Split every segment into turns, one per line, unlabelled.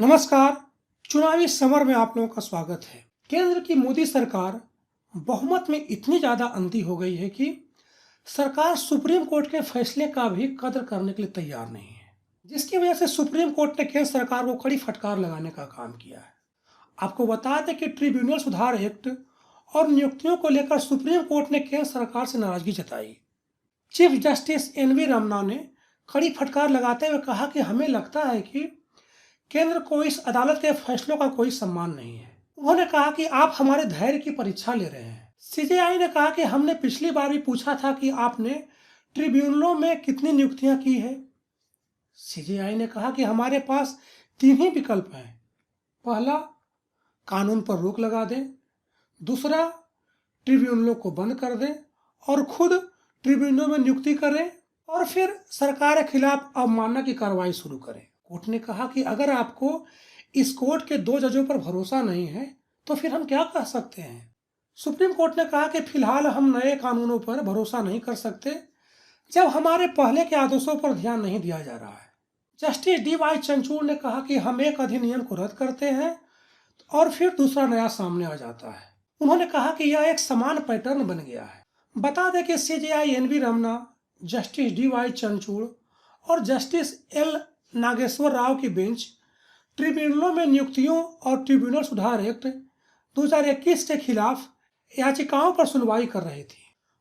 नमस्कार। चुनावी समर में आप लोगों का स्वागत है। केंद्र की मोदी सरकार बहुमत में इतनी ज्यादा अंधी हो गई है कि सरकार सुप्रीम कोर्ट के फैसले का भी कदर करने के लिए तैयार नहीं है, जिसकी वजह से सुप्रीम कोर्ट ने केंद्र सरकार को कड़ी फटकार लगाने का काम किया है। आपको बता दें कि ट्रिब्यूनल सुधार एक्ट और नियुक्तियों को लेकर सुप्रीम कोर्ट ने केंद्र सरकार से नाराजगी जताई। Chief justice NV. रमन्ना ने कड़ी फटकार लगाते हुए कहा कि हमें लगता है कि केंद्र को इस अदालत के फैसलों का कोई सम्मान नहीं है। उन्होंने कहा कि आप हमारे धैर्य की परीक्षा ले रहे हैं। सीजेआई ने कहा कि हमने पिछली बार भी पूछा था कि आपने ट्रिब्यूनलों में कितनी नियुक्तियां की है। सीजेआई ने कहा कि हमारे पास 3 ही विकल्प हैं। पहला, कानून पर रोक लगा दें। दूसरा, ट्रिब्यूनलों को बंद कर दें और खुद ट्रिब्यूनलों में नियुक्ति करें, और फिर सरकार के खिलाफ अवमानना की कार्रवाई शुरू करें। कोर्ट ने कहा कि अगर आपको इस कोर्ट के 2 जजों पर भरोसा नहीं है तो फिर हम क्या कह सकते हैं। सुप्रीम कोर्ट ने कहा कि फिलहाल हम नए कानूनों पर भरोसा नहीं कर सकते जब हमारे पहले के आदेशों पर ध्यान नहीं दिया जा रहा है। Justice D Y. चंद्रचूड़ ने कहा कि हम एक अधिनियम को रद्द करते हैं और फिर दूसरा नया सामने आ जाता है। उन्होंने कहा कि यह एक समान पैटर्न बन गया है। बता दें कि CJI N V. Ramana, justice D Y. Chandrachud और जस्टिस एल. नागेश्वर राव की बेंच ट्रिब्यूनलों में नियुक्तियों और ट्रिब्यूनल सुधार एक्ट 2021 के खिलाफ याचिकाओं पर सुनवाई कर रही थी।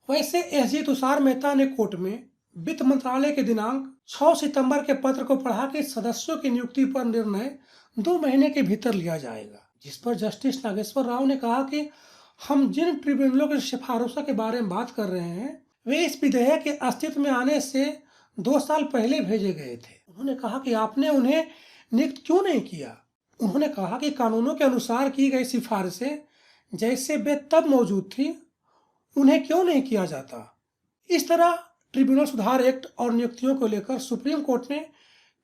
वैसे एसजी तुषार मेहता ने कोर्ट में वित्त मंत्रालय के दिनांक 6 सितंबर के पत्र को पढ़ा कि सदस्यों की नियुक्ति पर निर्णय 2 महीने के भीतर लिया जाएगा, जिस पर जस्टिस नागेश्वर राव ने कहा कि हम जिन ट्रिब्यूनलों की सिफारिशों के बारे में बात कर रहे हैं वे इस विधेयक के अस्तित्व में आने से 2 साल पहले भेजे गए थे। उन्होंने कहा कि आपने उन्हें नियुक्त क्यों नहीं किया। उन्होंने कहा कि कानूनों के अनुसार की गई सिफारिशें जैसे वे तब मौजूद थी उन्हें क्यों नहीं किया जाता। इस तरह ट्रिब्यूनल सुधार एक्ट और नियुक्तियों को लेकर सुप्रीम कोर्ट ने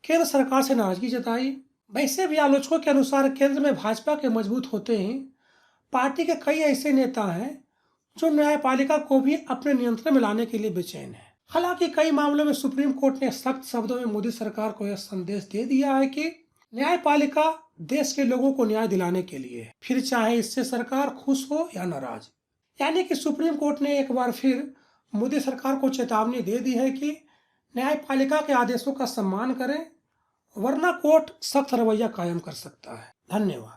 केंद्र सरकार से नाराजगी जताई। वैसे भी आलोचकों के अनुसार केंद्र में भाजपा के मजबूत होते ही पार्टी के कई ऐसे नेता हैं जो न्यायपालिका को भी अपने नियंत्रण में लाने के लिए बेचैन है। हालांकि कई मामलों में सुप्रीम कोर्ट ने सख्त शब्दों में मोदी सरकार को यह संदेश दे दिया है कि न्यायपालिका देश के लोगों को न्याय दिलाने के लिए है, फिर चाहे इससे सरकार खुश हो या नाराज। यानी कि सुप्रीम कोर्ट ने एक बार फिर मोदी सरकार को चेतावनी दे दी है कि न्यायपालिका के आदेशों का सम्मान करें, वरना कोर्ट सख्त रवैया कायम कर सकता है। धन्यवाद।